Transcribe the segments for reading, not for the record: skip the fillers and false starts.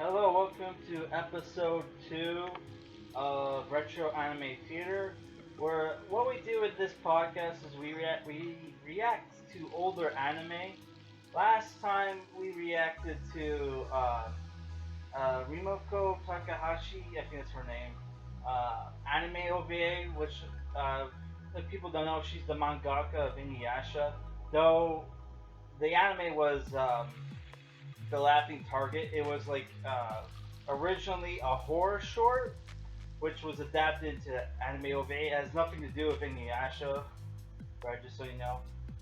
Hello, welcome to episode 2 of Retro Anime Theater, where what we do with this podcast is we react to older anime. Last time we reacted to Rimoko Takahashi, I think that's her name, anime OVA, which if people don't know, she's the mangaka of Inuyasha. Though the anime was the Laughing Target. It was like originally a horror short, which was adapted into anime OVA. It has nothing to do with Inuyasha, right? Just so you know.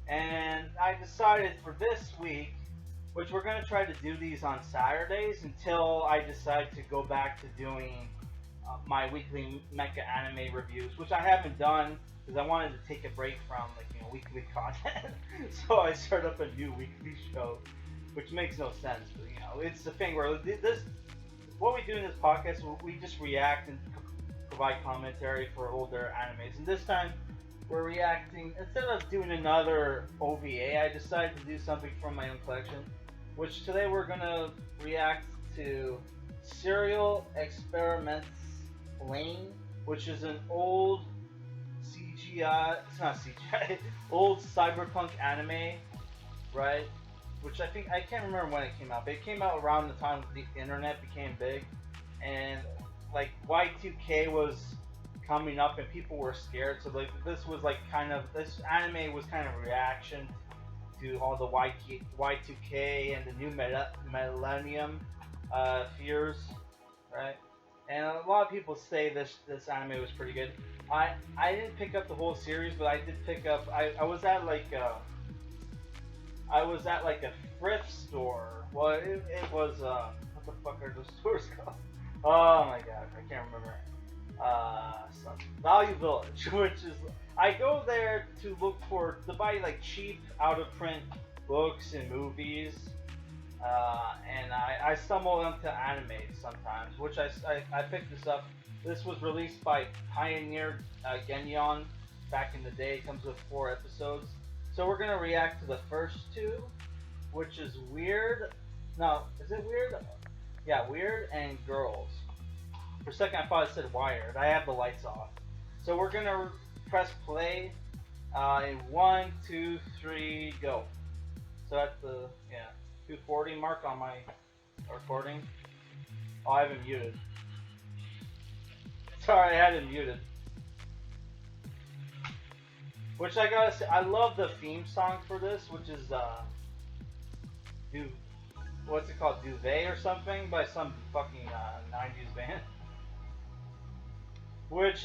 And I decided for this week, which we're gonna try to do these on Saturdays until I decide to go back to doing my weekly mecha anime reviews, which I haven't done because I wanted to take a break from weekly content. So I started up a new weekly show, which makes no sense. But it's the thing where this what we do in this podcast, we just react and provide commentary for older animes. And this time, we're reacting instead of doing another OVA. I decided to do something from my own collection, which today we're gonna react to Serial Experiments Lain, which is an old CGI. It's not CGI. Old cyberpunk anime, right? Which I can't remember when it came out, but it came out around the time the internet became big, and like Y2K was coming up, and people were scared. So like this anime was kind of a reaction to all the Y2K and the new millennium fears, right? And a lot of people say this anime was pretty good. I didn't pick up the whole series, but I did pick up. I was at a thrift store. Well, it was what the fuck are those stores called? Oh my god, I can't remember. Value Village, which is I go there to look to buy like cheap out of print books and movies, and I stumble into anime sometimes, which I picked this up. This was released by Pioneer Genyon back in the day. It comes with 4 episodes. So we're gonna react to the first 2, which is Weird. No, is it Weird? Yeah, Weird and Girls. For a second, I thought it said Wired. I have the lights off. So we're gonna press play in 1, 2, 3, go. So at the 240 mark on my recording. Oh, I have it muted. Sorry, I had it muted. Which I gotta say, I love the theme song for this, which is what's it called, Duvet or something, by some fucking 90s band. Which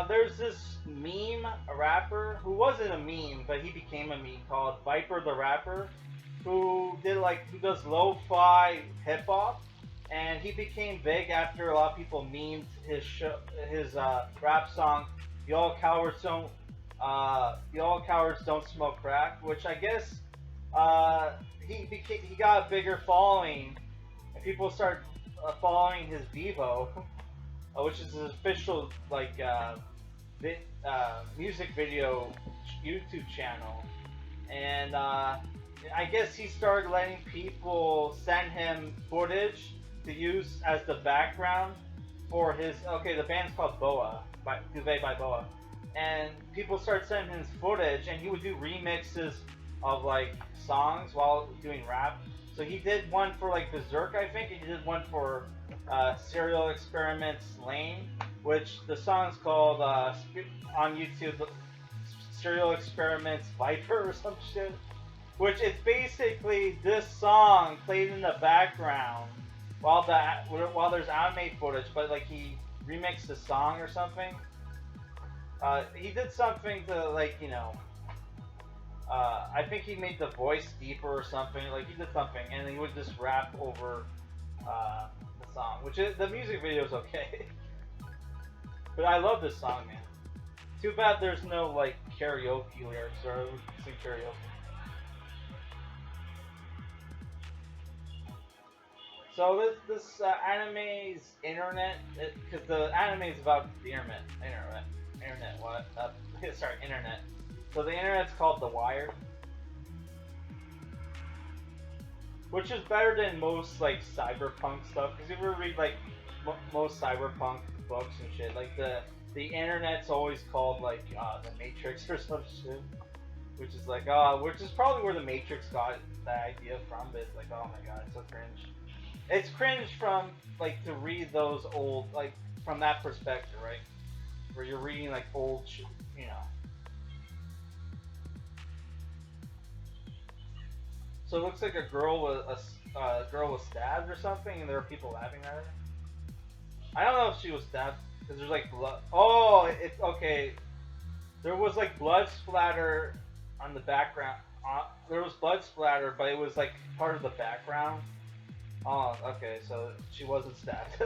there's this meme, a rapper who wasn't a meme, but he became a meme, called Viper the Rapper, who does lo-fi hip hop, and he became big after a lot of people memed his rap song, Y'all cowards don't smoke crack, which I guess he got a bigger following, and people start following his Vivo, which is his official music video YouTube channel, and I guess he started letting people send him footage to use as the background for his. Okay, the band's called Boa, by Duvet by Boa. And people started sending him footage, and he would do remixes of songs while doing rap. So he did one for Berserk, I think, and he did one for Serial Experiments Lain, which the song's called on YouTube Serial Experiments Viper or some shit. Which it's basically this song played in the background while there's anime footage, but he remixed the song or something. He did something to I think he made the voice deeper or something. He did something, and he would just rap over the song, the music video is okay. But I love this song, man. Too bad there's no karaoke lyrics or sing karaoke. So this anime's internet, because the anime is about the internet. Internet. So the internet's called The Wired. which is better than most like cyberpunk stuff. Because if you ever read like most cyberpunk books and shit, like the internet's always called like the Matrix or some shit, which is like which is probably where the Matrix got that idea from. But it's like, oh my god, it's so cringe. It's cringe from like to read those old like from that perspective, right? Where you're reading like old, you know. So it looks like a girl was stabbed or something, and there were people laughing at her. I don't know if she was stabbed because there's like blood. Oh, it's okay. There was like blood splatter on the background. There was blood splatter, but it was like part of the background. Oh, okay, so she wasn't stabbed.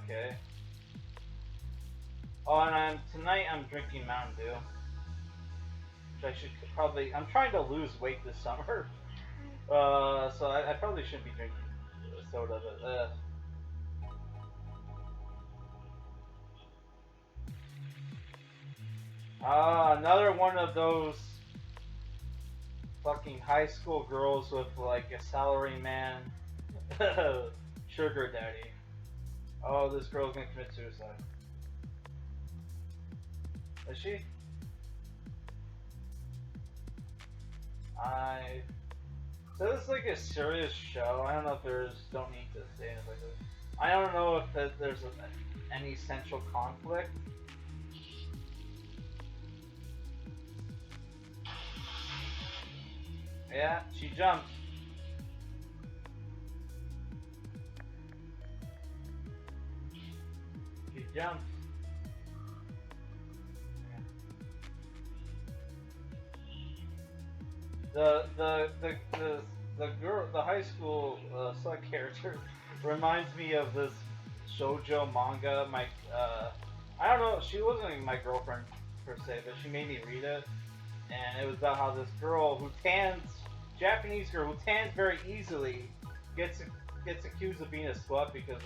Okay. Oh, and tonight I'm drinking Mountain Dew, which I should probably. I'm trying to lose weight this summer, so I probably shouldn't be drinking soda. But another one of those fucking high school girls with like a salary man, sugar daddy. Oh, this girl's gonna commit suicide. Is she? I. So this is like a serious show. I don't know if don't need to say anything like this. I don't know if there's any central conflict. Yeah, she jumped. She jumped. The girl, the high school sub character reminds me of this shoujo manga. I don't know, she wasn't even my girlfriend per se, but she made me read it, and it was about how this girl who tans, Japanese girl who tans very easily, gets accused of being a slut because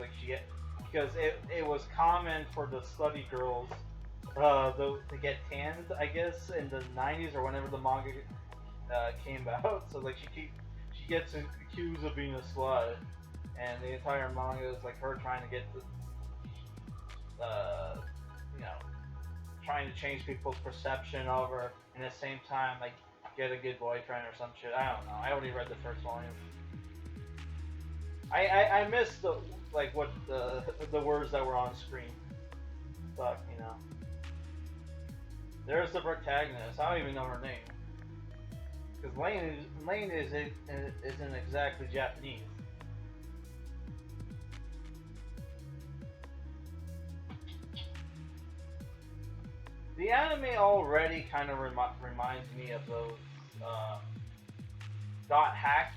it was common for the slutty girls to get tanned, I guess, in the 90s or whenever the manga came out. So like she gets accused of being a slut, and the entire manga is like her trying to get you know, trying to change people's perception of her, and at the same time like get a good boyfriend or some shit. I don't know. I only read the first volume. I missed what the words that were on screen. Fuck, you know. There's the protagonist. I don't even know her name. Because Lane isn't exactly Japanese. The anime already kind of reminds me of those dot hack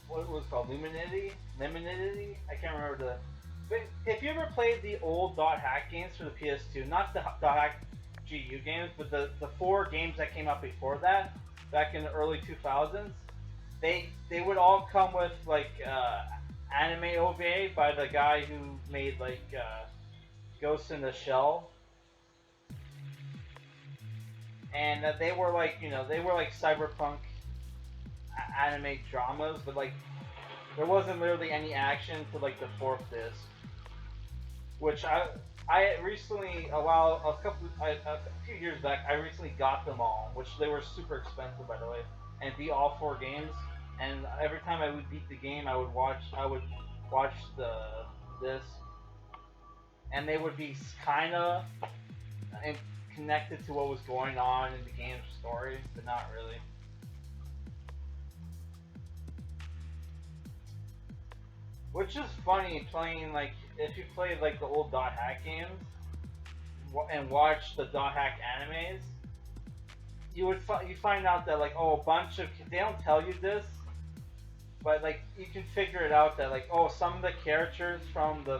what was it called, Luminity? I can't remember the. But if you ever played the old dot hack games for the PS2, not the dot hack GU games, but the 4 games that came out before that, back in the early 2000s, they would all come with like anime OVA by the guy who made like Ghost in the Shell, and they were like, you know, they were like cyberpunk anime dramas, but like there wasn't literally any action to like the 4th disc, which I recently, a few years back, I recently got them all, which they were super expensive, by the way, and beat all 4 games. And every time I would beat the game, I would watch the disc, and they would be kind of connected to what was going on in the game's story, but not really. Which is funny playing like if you played like the old dot hack games and watch the dot hack animes, you find out that like a bunch of, they don't tell you this, but like you can figure it out that like some of the characters from the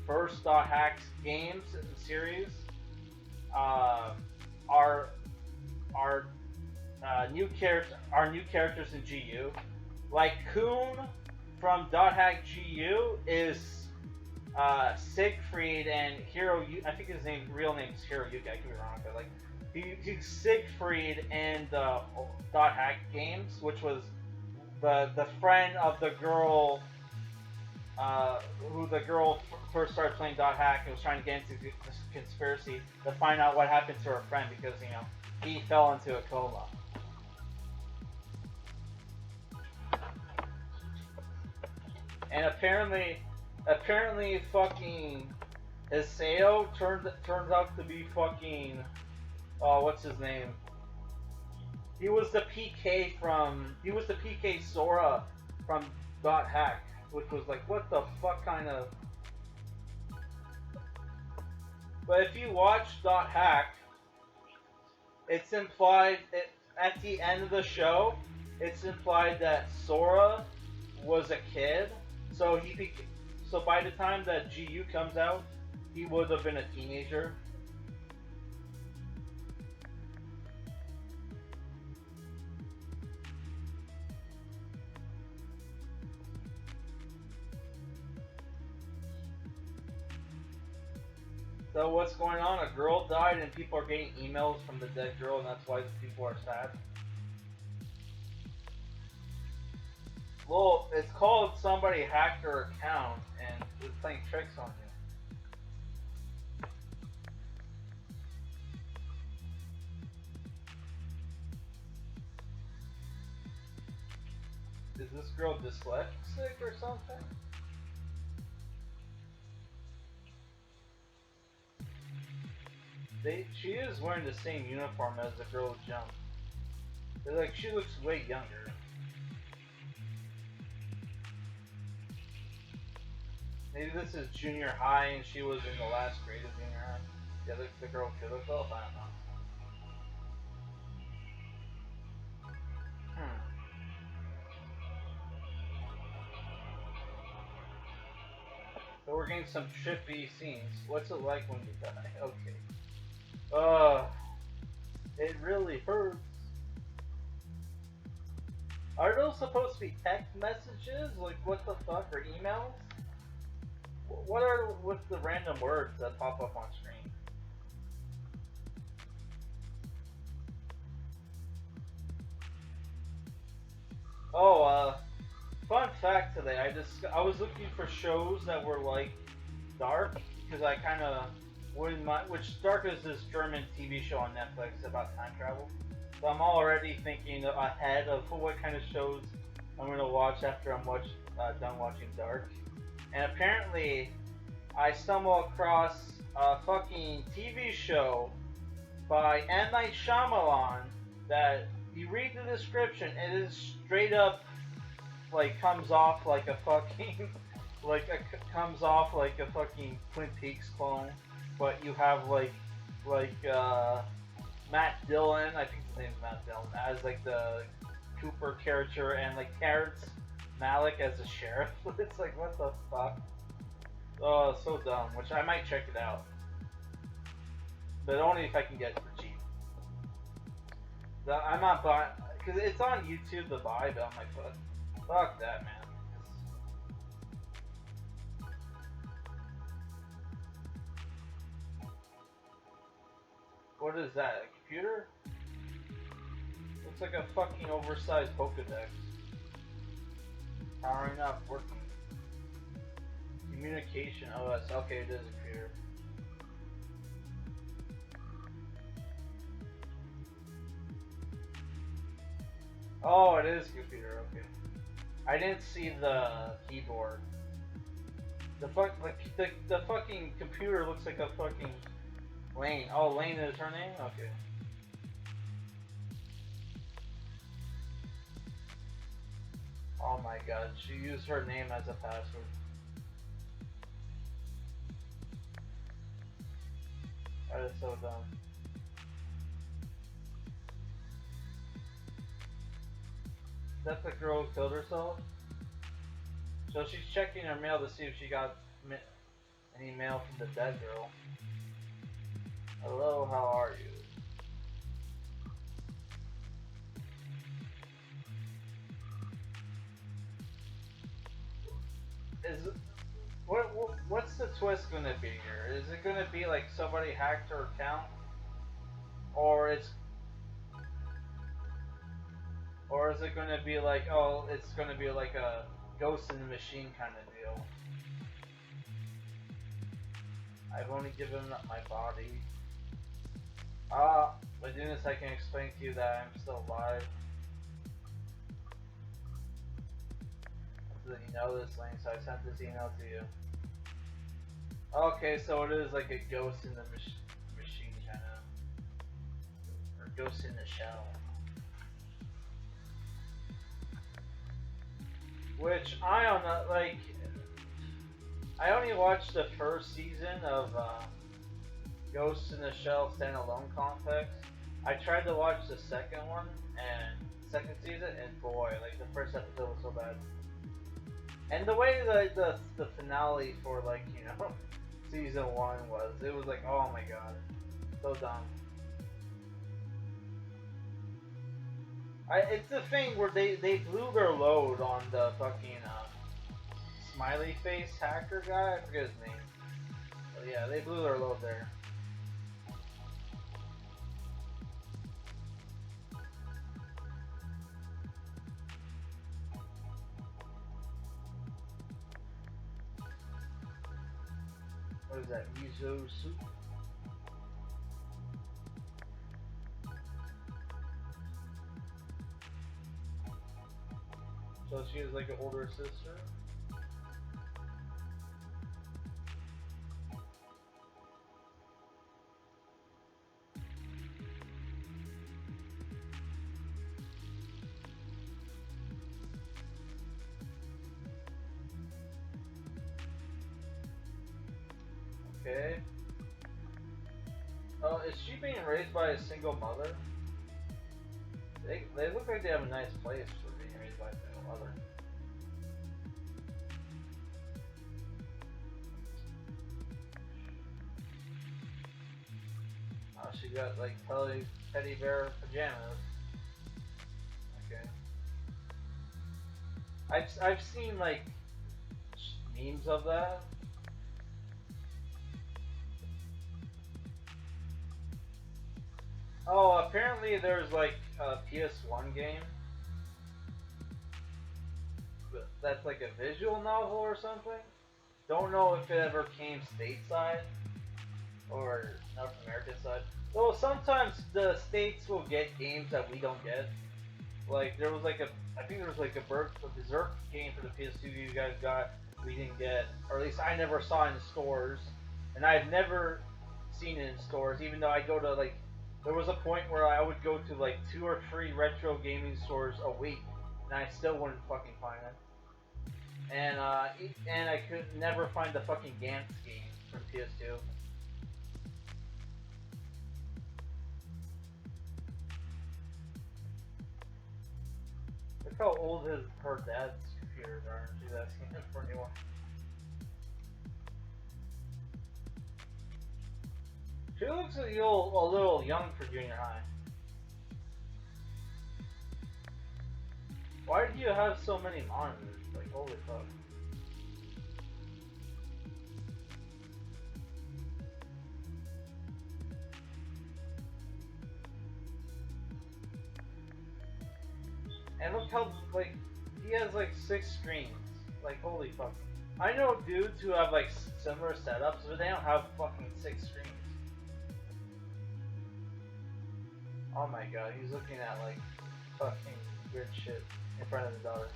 first dot hack games series are new characters in GU, like Kun from Dot Hack GU is Siegfried, and I think his real name is Hiroyuki. I could be wrong, but like He's Siegfried in the Dot Hack games, which was the friend of the girl who the girl first started playing Dot Hack and was trying to get into this conspiracy to find out what happened to her friend because he fell into a coma. And apparently fucking Isao turns out to be fucking what's his name? He was the PK Sora from Dot Hack, which was like, what the fuck kind of. But if you watch Dot Hack, it's implied at the end of the show, it's implied that Sora was a kid, so so by the time that GU comes out, he would have been a teenager. So what's going on? A girl died and people are getting emails from the dead girl and that's why people are sad? Well, it's called somebody hacked their account and was playing tricks on you. Is this girl dyslexic or something? She is wearing the same uniform as the girl who jumped. They're like, she looks way younger. Maybe this is junior high and she was in the last grade of junior high. Yeah, the girl could have felt, I don't know. So we're getting some trippy scenes. What's it like when you die? Okay. It really hurts. Are those supposed to be text messages? Like, what the fuck? Or emails? What are with the random words that pop up on screen? Oh, fun fact today. I was looking for shows that were like dark because I kind of wouldn't mind. Which Dark is this German TV show on Netflix about time travel. So I'm already thinking ahead of what kind of shows I'm gonna watch after I'm done watching Dark. And apparently, I stumbled across a fucking TV show by M. Night Shyamalan that you read the description, it is straight up like comes off like a fucking comes off like a fucking Twin Peaks clone, but you have Matt Dillon, I think his name's Matt Dillon, as like the Cooper character, and like Terrence Malick as the sheriff. It's like, what the fuck? Oh, so dumb. Which I might check it out, but only if I can get it for cheap. I'm not buying because it's on YouTube to buy, but I'm like, fuck that, man. What is that? A computer? Looks like a fucking oversized Pokedex. Powering up, working. Communication OS. Okay, it is a computer. Oh, it is a computer. Okay. I didn't see the keyboard. The fucking computer looks like a fucking Lane. Oh, Lane is her name? Okay. Oh my god, she used her name as a password. That is so dumb. Is that the girl who killed herself? So she's checking her mail to see if she got any mail from the dead girl. Hello, how are you? What's the twist gonna be here? Is it gonna be like somebody hacked her account? or it's or is it gonna be like, oh, it's gonna be like a Ghost in the Machine kind of deal? I've only given up my body. By doing this, I can explain to you that I'm still alive. So that you know this, Lane, so I sent this email to you. Okay, so it is like a Ghost in the Machine kind of, or Ghost in the Shell. Which I don't know, like, I only watched the first season of Ghost in the Shell standalone complex. I tried to watch the second one and second season, and boy, like the first episode was so bad. And the way the finale for like season one was, it was like, oh my god, so dumb. It's the thing where they blew their load on the fucking smiley face hacker guy. I forget his name. But yeah, they blew their load there. What is that? Miso soup? So she is like an older sister? Okay. Oh, is she being raised by a single mother? They look like they have a nice place for being raised by a single mother. Oh, she got like teddy bear pajamas. Okay. I've seen like memes of that. Oh, apparently there's like a PS1 game that's like a visual novel or something. Don't know if it ever came stateside or North American side. Well, sometimes the states will get games that we don't get. Like there was like I think there was like a Berserk game for the PS2 you guys got, we didn't get, or at least I never saw in stores, and I've never seen it in stores, even though I go to like. There was a point where I would go to like 2 or 3 retro gaming stores a week, and I still wouldn't fucking find it. And I could never find the fucking Gantz game from PS2. Look how old her dad's computers are, and she's asking him for a new one. She looks a little young for junior high. Why do you have so many monitors? Like, holy fuck. And look how, like, he has like 6 screens. Like, holy fuck. I know dudes who have like similar setups, but they don't have fucking 6 screens. Oh my god, he's looking at like fucking weird shit in front of his daughter.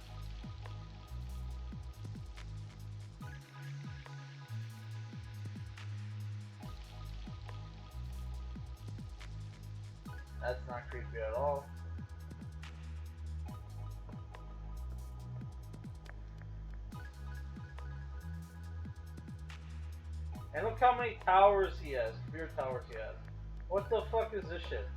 That's not creepy at all. And look how many towers he has, computer towers he has. What the fuck is this shit?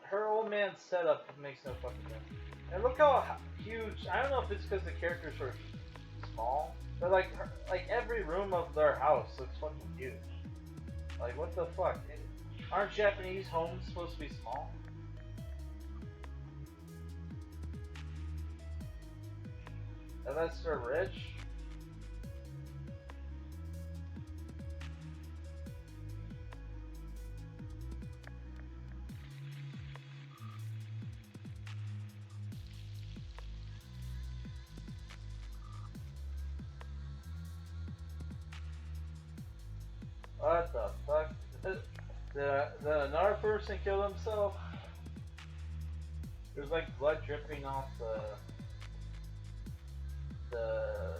Her old man's setup makes no fucking sense. And look how huge. I don't know if it's because the characters are small, but like every room of their house looks fucking huge. Like what the fuck? Aren't Japanese homes supposed to be small? Unless they're rich. What the fuck? Did another person kill himself? There's like blood dripping off the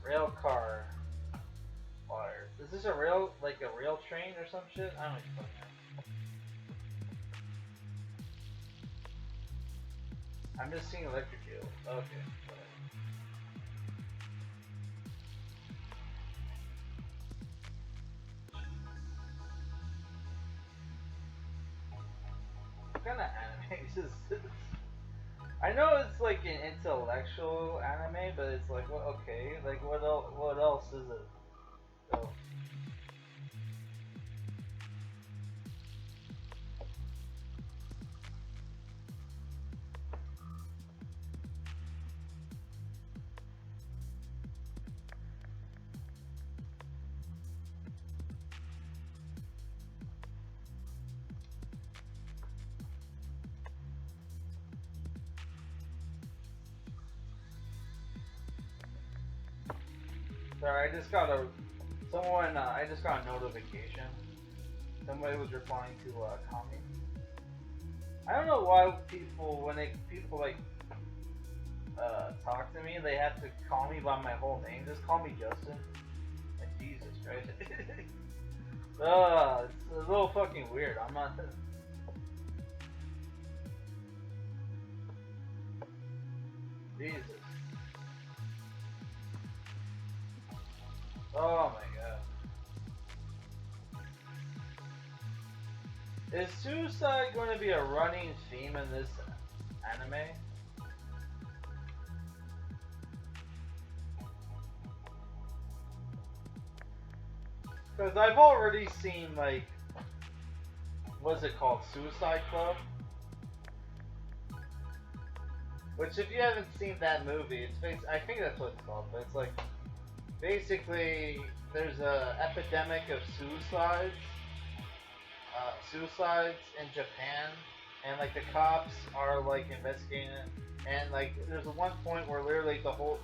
rail car wires. Is this a rail, like a rail train or some shit? I don't even fucking know. I'm just seeing electric eel. Okay. What kind of anime is this? I know it's like an intellectual anime, but it's like, well, okay, like what else? What else is it? So, sorry, I just got a notification. Somebody was replying to comment. I don't know why people like talk to me, they have to call me by my whole name. Just call me Justin. Like Jesus Christ. It's a little fucking weird. I'm not. Jesus. Oh my god. Is suicide going to be a running theme in this anime? Because I've already seen, like, what's it called? Suicide Club? Which, if you haven't seen that movie, I think that's what it's called, but it's like, basically, there's a epidemic of suicides in Japan, and like the cops are like investigating it, and like there's one point where literally the whole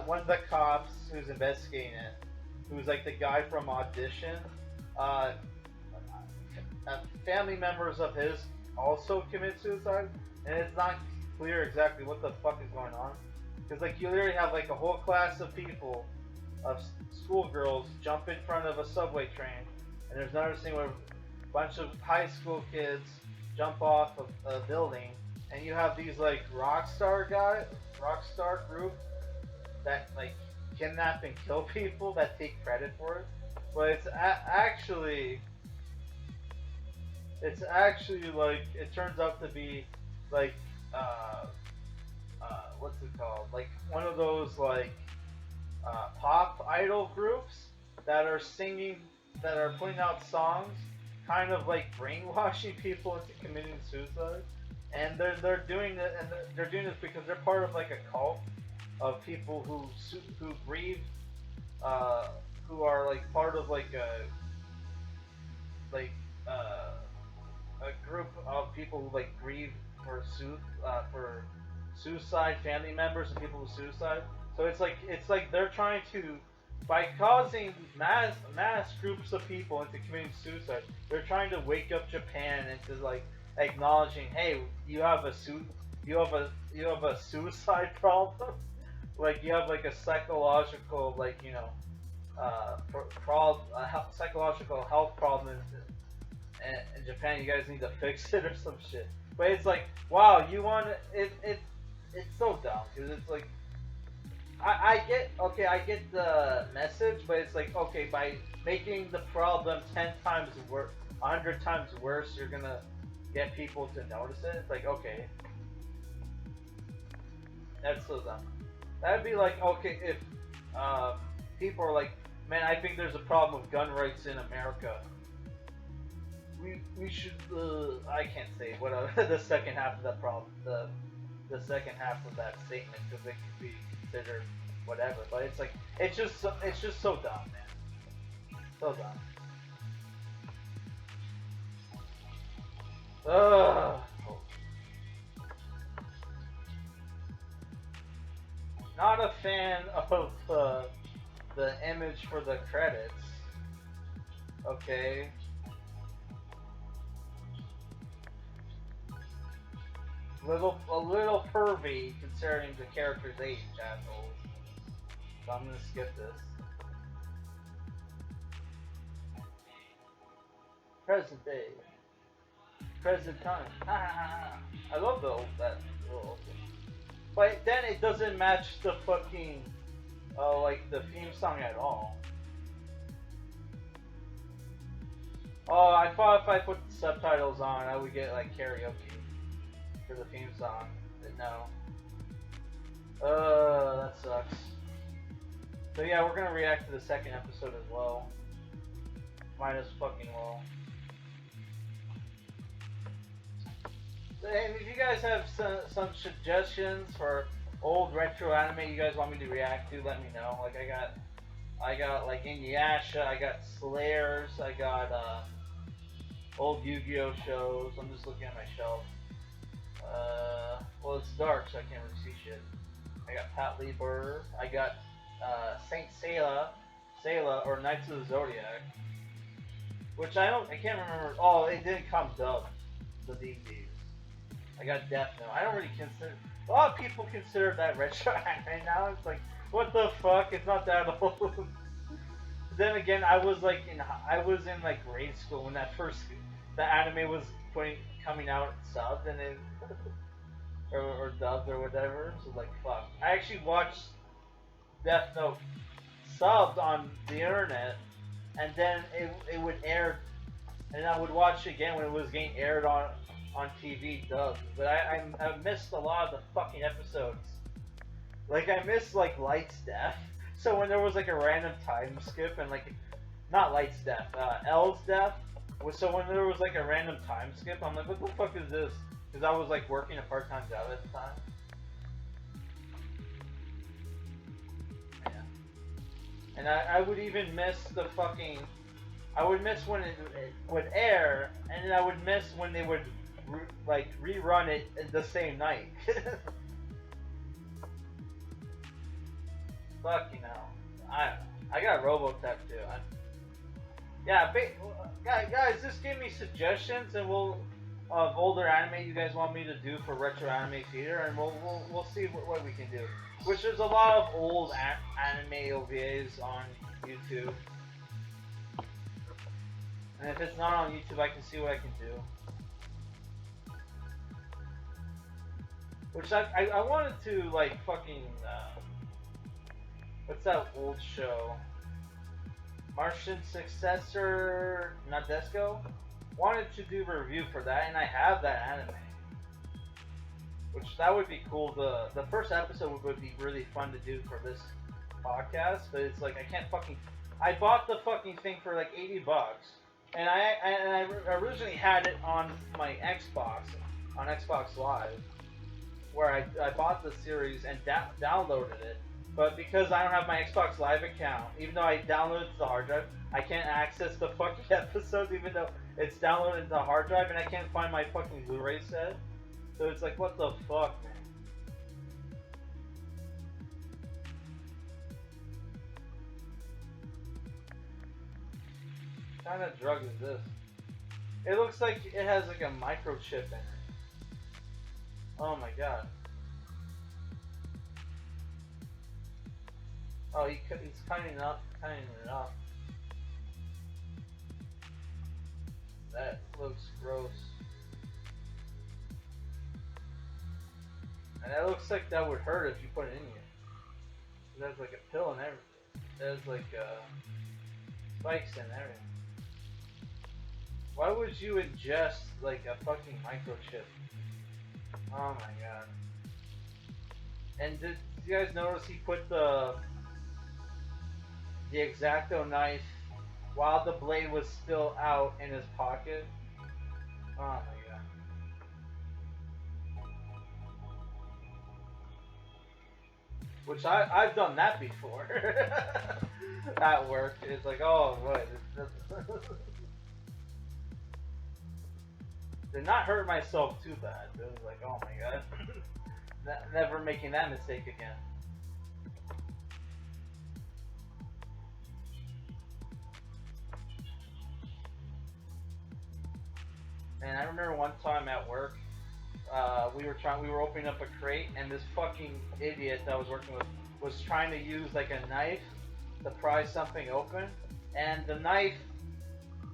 one of the cops who's investigating it, who's like the guy from Audition, uh, family members of his also commit suicide, and it's not clear exactly what the fuck is going on, because like you literally have like a whole class of people, of schoolgirls jump in front of a subway train, and there's another scene where a bunch of high school kids jump off of a building, and you have these like rock star group that like kidnap and kill people that take credit for it, but it's actually like it turns out to be like what's it called, like one of those like pop idol groups that are putting out songs, kind of like brainwashing people into committing suicide, and they're doing it, and they're doing this because they're part of like a cult of people who grieve, who are like part of like a group of people who like grieve for suicide, family members and people with suicide. So it's like they're trying to, by causing mass groups of people into committing suicide, they're trying to wake up Japan into like acknowledging, hey, you have a suicide problem, like you have like a psychological, like, you know, psychological health problem in Japan. You guys need to fix it or some shit. But it's like, wow, you want it's so dumb, because it's like, I get the message, but it's like, okay, by making the problem 10 times worse, 100 times worse, you're gonna get people to notice it. It's like, okay, that's so dumb. That'd be like, okay, if people are like, man, I think there's a problem with gun rights in America. We should, I can't say what the second half of that problem, the second half of that statement, because it could be considered whatever. But it's like it's just so dumb, man. So dumb. Ugh. Not a fan of the image for the credits. Okay. A little pervy considering the character's age, assholes. So I'm gonna skip this. Present day. Present time. I love that little thing. But then it doesn't match the fucking like the theme song at all. Oh, I thought if I put the subtitles on, I would get like karaoke for the theme song. But no. That sucks. So yeah, we're gonna react to the second episode as well. Might as fucking well. And if you guys have some suggestions for old retro anime you guys want me to react to, let me know. Like I got like Inuyasha, I got Slayers, I got old Yu-Gi-Oh shows. I'm just looking at my shelf. Well, it's dark, so I can't really see shit. I got Pat Lieber. I got Saint Seiya or Knights of the Zodiac, which I can't remember. Oh, it didn't come dubbed, the DVDs. I got Death Note. I don't really consider. A lot of people consider that retro anime now. It's like, what the fuck? It's not that old. Then again, I was in like grade school when the anime was coming out subbed and then or dubbed or whatever. So like, fuck. I actually watched Death Note subbed on the internet, and then it would air, and I would watch it again when it was getting aired on TV dubbed. But I missed a lot of the fucking episodes. Like I missed like Light's death. So when there was like a random time skip and like not Light's death, L's death. So when there was like a random time skip, I'm like, what the fuck is this? Because I was like working a part-time job at the time. Yeah. And I would even miss the fucking. I would miss when it would air, and then I would miss when they would rerun it the same night. Fucking hell. I got Robotech too. Guys, just give me suggestions and of older anime you guys want me to do for retro anime theater, and we'll see what we can do. Which there's a lot of old anime OVAs on YouTube. And if it's not on YouTube, I can see what I can do. Which I wanted to like fucking what's that old show? Martian Successor Nadesco? Wanted to do a review for that, and I have that anime. Which that would be cool. The first episode would be really fun to do for this podcast, but it's like I bought the fucking thing for like $80. And I originally had it on my Xbox, on Xbox Live, where I bought the series and downloaded it. But because I don't have my Xbox Live account, even though I downloaded it to the hard drive, I can't access the fucking episodes even though it's downloaded to the hard drive, and I can't find my fucking Blu-ray set. So it's like, what the fuck, man? What kind of drug is this? It looks like it has like a microchip in it. Oh my god. Oh, he's cutting it up. That looks gross. And that looks like that would hurt if you put it in you. There's like a pill and everything. There's like spikes and everything. Why would you ingest like a fucking microchip? Oh my god. And did you guys notice he put the X-Acto knife while the blade was still out in his pocket? Oh my god. which I've done that before at work. It's like, oh, what? Did not hurt myself too bad. It was like, oh my god, never making that mistake again. And I remember one time at work, we were opening up a crate, and this fucking idiot that I was working with was trying to use like a knife to pry something open, and the knife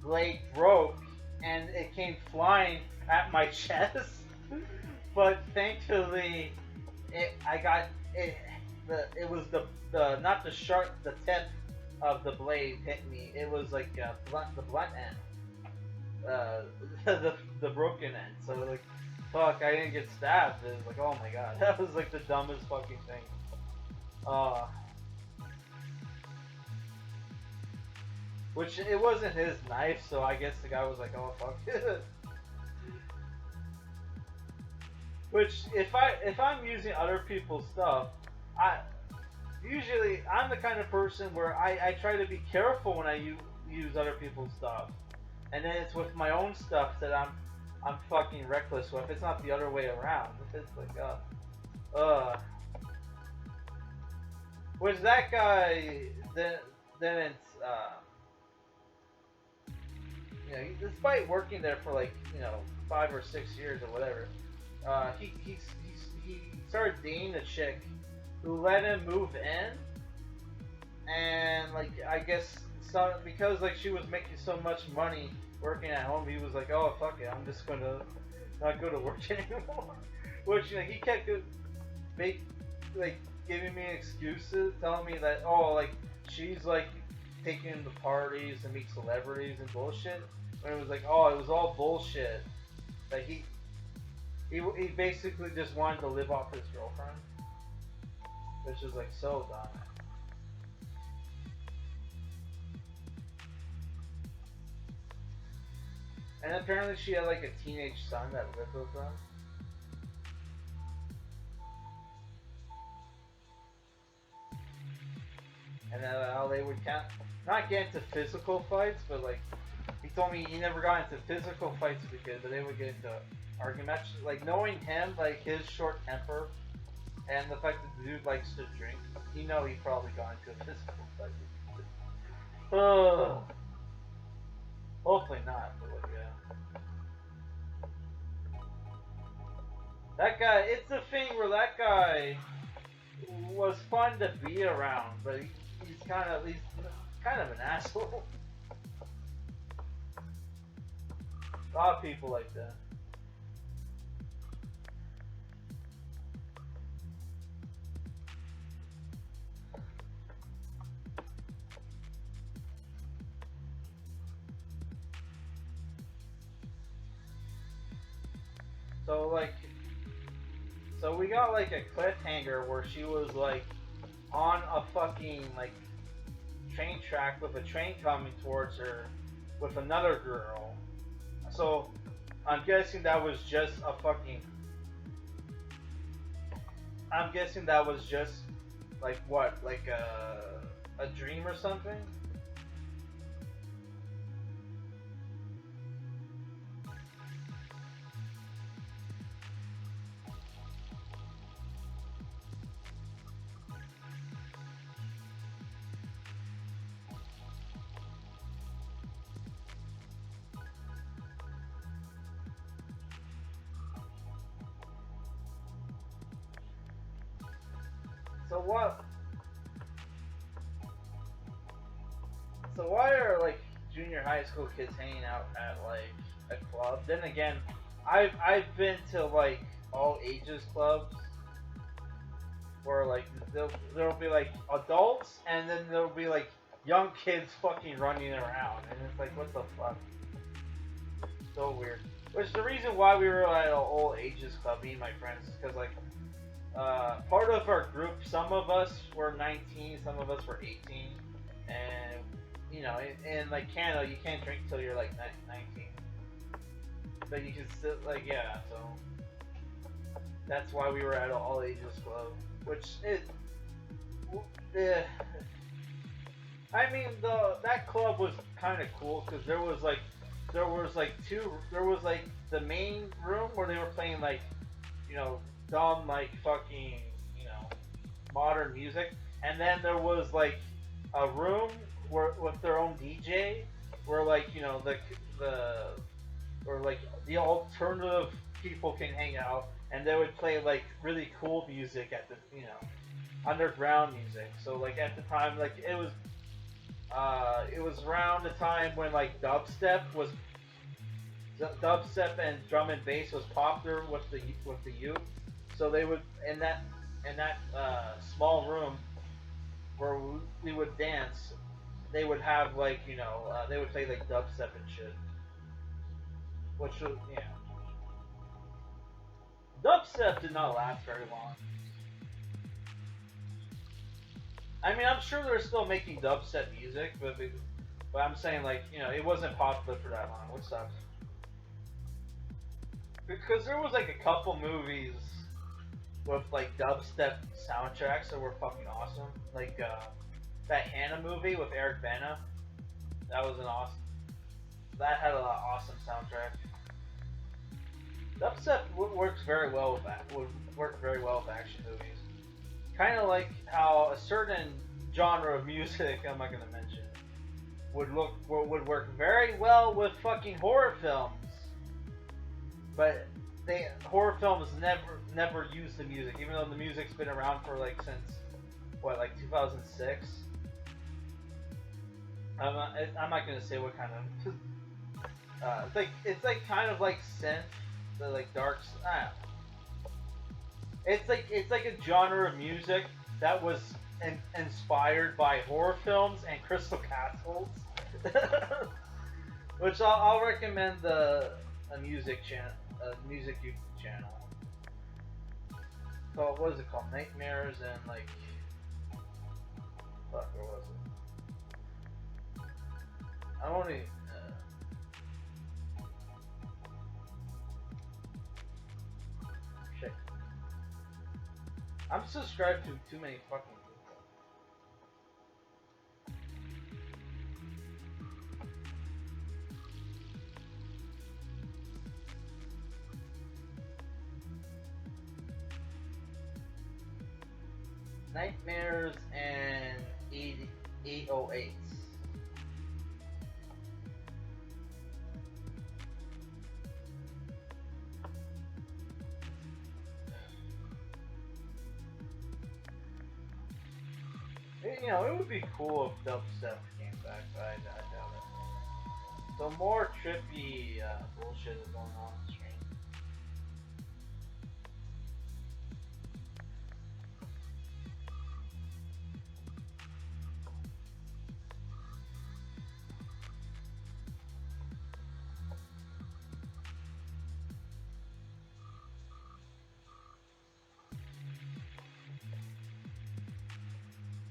blade broke, and it came flying at my chest. But thankfully, I got it. It was the not the sharp, the tip of the blade hit me. It was like the blunt end. The broken end. So like, fuck, I didn't get stabbed. It was like, oh my god, that was like the dumbest fucking thing. Which it wasn't his knife, so I guess the guy was like, oh fuck. Which if I'm using other people's stuff, I'm the kind of person where I try to be careful when I use other people's stuff. And then it's with my own stuff that I'm fucking reckless with. It's not the other way around. It's like which that guy didn't despite working there for like 5 or 6 years or whatever, he started dating a chick who let him move in, and like I guess because like she was making so much money working at home, he was like, oh fuck it, I'm just gonna not go to work anymore. Which he kept giving me excuses, telling me that like she's like taking him to parties and meet celebrities and bullshit. When it was like, oh, it was all bullshit. Like he basically just wanted to live off his girlfriend, which is like so dumb. And apparently she had like a teenage son that lived with them. And then how they would not get into physical fights, but like he told me he never got into physical fights with the kid, but they would get into arguments. Like knowing him, like his short temper, and the fact that the dude likes to drink, he probably got into a physical fight. Hopefully not, but like, yeah. That guy, it's the thing where that guy was fun to be around, but he's kind of an asshole. A lot of people like that. So we got like a cliffhanger where she was like on a fucking like train track with a train coming towards her with another girl. So I'm guessing that was just like what, like a dream or something. So why are like junior high school kids hanging out at like a club? Then again, I've been to like all ages clubs where like there'll be like adults and then there'll be like young kids fucking running around, and it's like, what the fuck? So weird. Which is the reason why we were at an all ages club, me and my friends, is because like part of our group, some of us were 19, some of us were 18, and in like Canada, you can't drink till you're like 19, but you can still like, yeah. So that's why we were at an all ages club, which Yeah. I mean, the that club was kind of cool because there was like the main room where they were playing like dumb like fucking you know modern music, and then there was like a room where with their own DJ where like the or like the alternative people can hang out, and they would play like really cool music at the underground music. So like at the time, like it was around the time when like dubstep and drum and bass was popular with the youth. So they would in that small room where we would dance. They would have like they would play like dubstep and shit, which was dubstep did not last very long. I mean, I'm sure they're still making dubstep music, but I'm saying like it wasn't popular for that long, which sucks. Because there was like a couple movies with like dubstep soundtracks that were fucking awesome. Like that Hannah movie with Eric Bana. That was an awesome. That had a awesome soundtrack. Dubstep works very well with that. Would work very well with action movies. Kind of like how a certain genre of music I'm not gonna mention would work very well with fucking horror films, but horror films never use the music, even though the music's been around for like since what like 2006. I'm not gonna say what kind of it's like kind of like synth, the like dark. It's like a genre of music that was inspired by horror films and Crystal Castles, which I'll recommend a music channel, a music YouTube channel. Called what is it called? Nightmares and like fuck, what was it? I don't even. Shit. I'm subscribed to too many fucking people. Nightmares and 808s. It would be cool if dubstep came back, but I doubt it. So more trippy bullshit is going on the stream.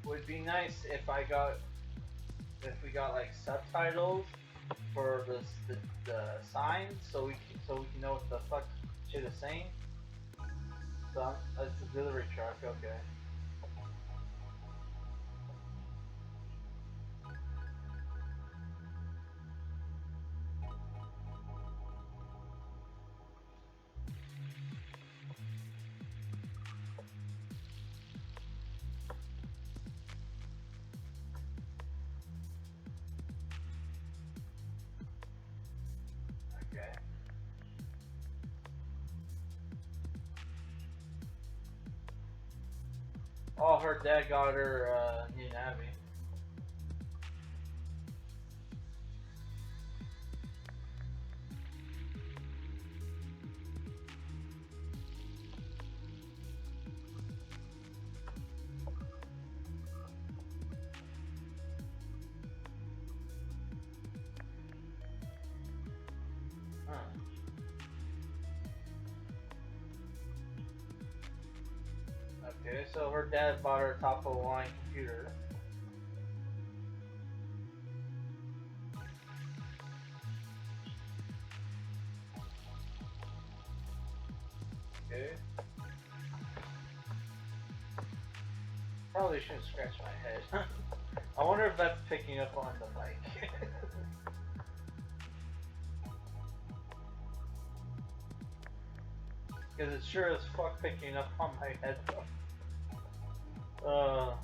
Would be nice if if we got like subtitles for the signs so we can know what the fuck shit is saying. So it's a delivery truck, okay. Okay. Oh, her dad got her new Navy. Huh. Okay, so her dad bought her a top of the line computer. Okay. Probably shouldn't scratch my head. I wonder if that's picking up on the mic. Because it sure as fuck picking up on my headphones. Oh,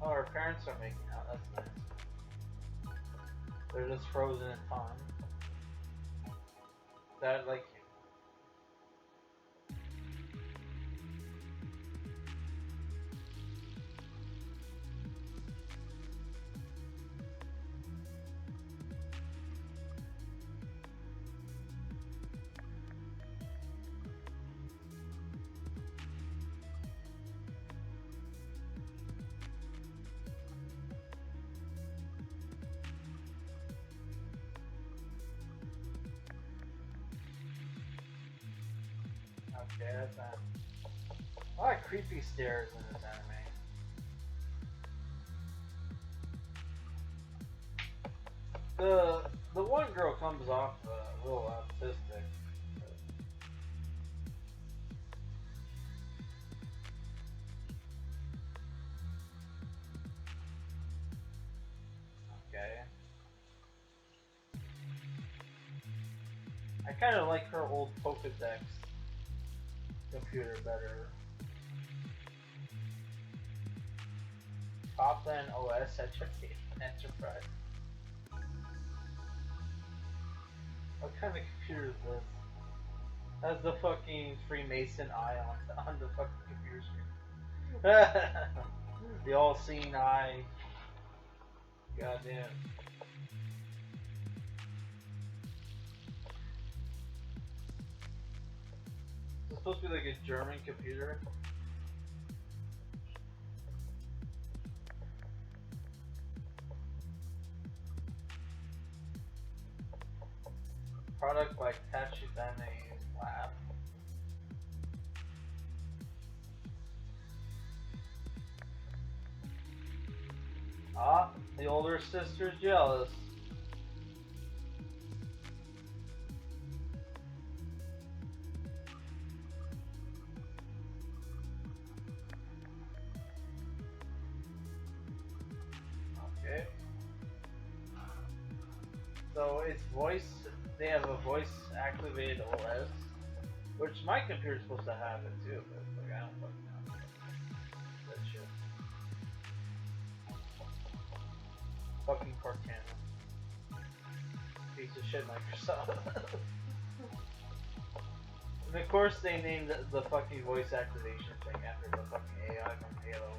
our parents are making out. That's nice. They're just frozen in time. That, like... Okay, that's not... A lot of creepy stares in this anime. The one girl comes off a little autistic. Okay. I kind of like her old Pokedex computer better. Copland OS Enterprise. What kind of computer is this? Has the fucking Freemason eye on the fucking computer screen. The all-seeing eye. Goddamn. It's supposed to be like a German computer. Product by Tachibana Lab. Ah, the older sister's jealous. Okay. So it's voice. They have a voice-activated OS, which my computer's supposed to have it too, but like, I don't fucking know. That shit. Fucking Cortana. Piece of shit, Microsoft. And of course they named the fucking voice activation thing after the fucking AI from Halo.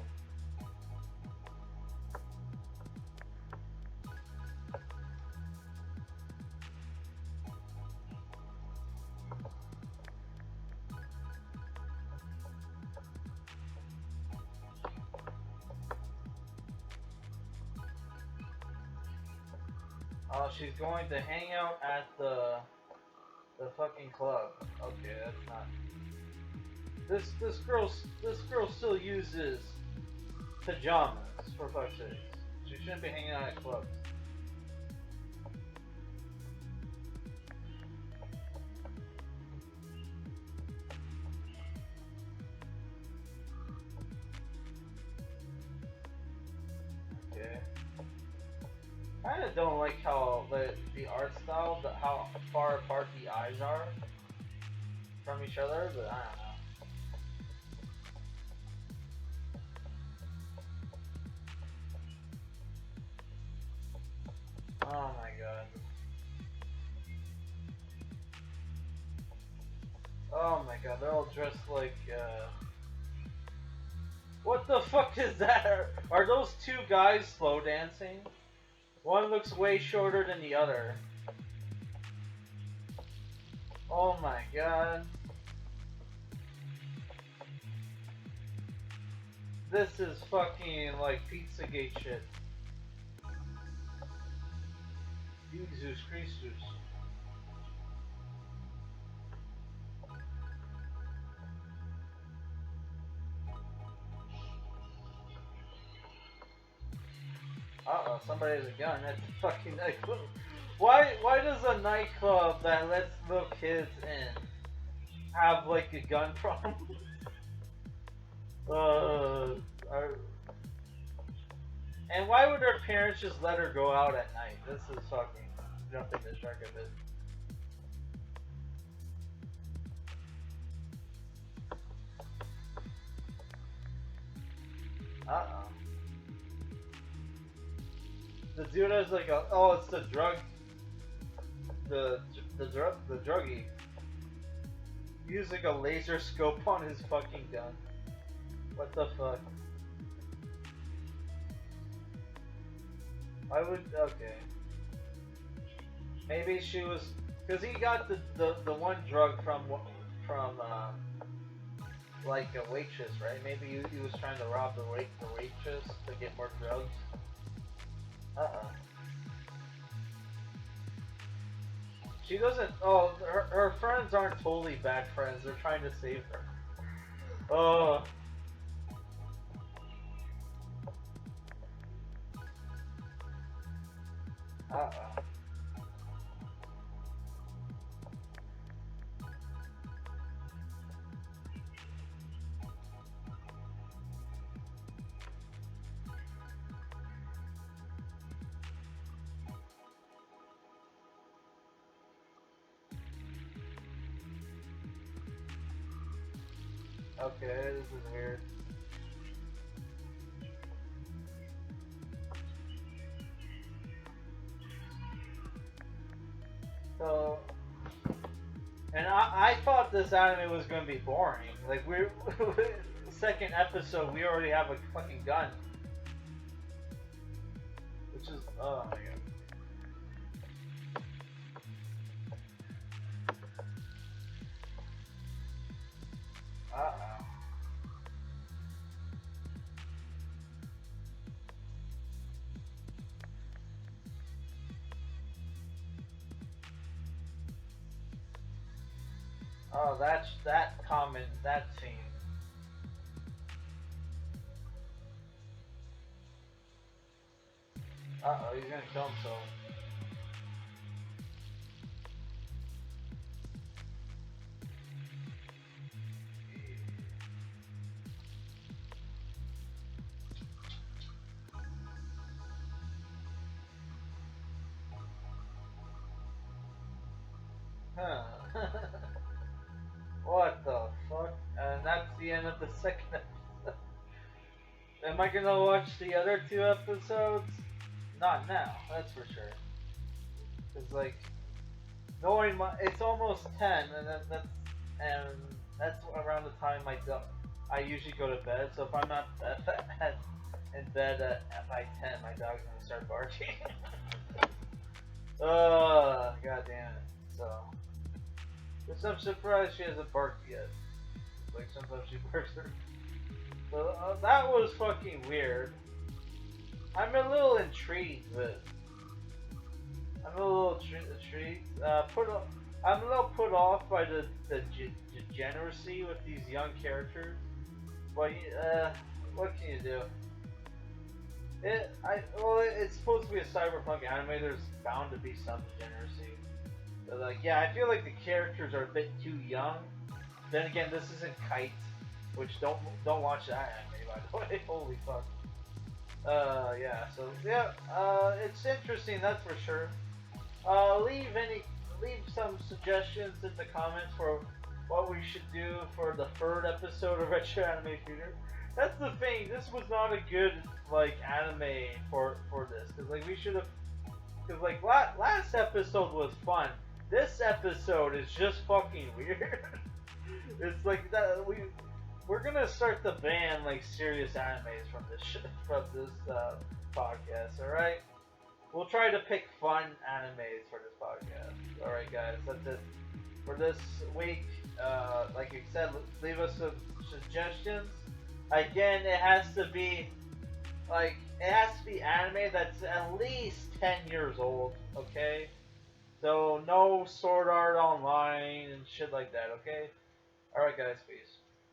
Oh, she's going to hang out at the fucking club. Okay, that's not. This girl still uses pajamas for fuck's sake. She shouldn't be hanging out at clubs. Okay. I kinda don't like how the art style, how far apart the eyes are from each other, but I don't know. Oh my god. Oh my god, they're all dressed like, what the fuck is that? Are those two guys slow dancing? One looks way shorter than the other. Oh my god. This is fucking like Pizzagate shit. Jesus Christus. Uh-oh, somebody has a gun. That's a fucking nightclub. Why does a nightclub that lets little kids in have like a gun problem. uh, are, and why would her parents just let her go out at night? This is fucking jumping the shark a bit. Uh oh. The dude has like a oh, it's the drug, the druggie using a laser scope on his fucking gun. What the fuck? I would okay. Maybe she was because he got the one drug from like a waitress, right? Maybe he was trying to rob the waitress to get more drugs. Uh oh. She doesn't. Oh, her friends aren't totally bad friends. They're trying to save her. Oh. Uh oh. Okay, this is weird. So, and I thought this anime was gonna be boring. Like we're second episode, we already have a fucking gun, which is oh my god. Uh oh. Oh, that's that comment, that scene. Uh oh, he's gonna kill himself. Huh. What the fuck? And that's the end of the second episode. Am I gonna watch the other two episodes? Not now, that's for sure. Cause like knowing my, it's almost 10, and and that's around the time I usually go to bed. So if I'm not in bed by 10, my dog's gonna start barking. God damn it. So, which I'm surprised she hasn't barked yet. Like sometimes she barks her. So that was fucking weird. I'm a little intrigued, but I'm a little intrigued. I'm a little put off by the degeneracy with these young characters. But what can you do? It's supposed to be a cyberpunk anime. There's bound to be some degeneracy. But like, yeah, I feel like the characters are a bit too young. Then again, this isn't Kite, which don't watch that anime by the way. Holy fuck. Yeah. So yeah, it's interesting. That's for sure. Leave some suggestions in the comments for what we should do for the third episode of Retro Anime Tutor. That's the thing. This was not a good like anime for this because like we should have because like last episode was fun. This episode is just fucking weird. It's like that we're gonna start to ban like serious animes from this podcast. All right. We'll try to pick fun animes for this podcast. Alright guys, that's it for this week. Like I said, leave us some suggestions. Again, it has to be anime that's at least 10 years old, okay? So no Sword Art Online and shit like that, okay? Alright guys, peace.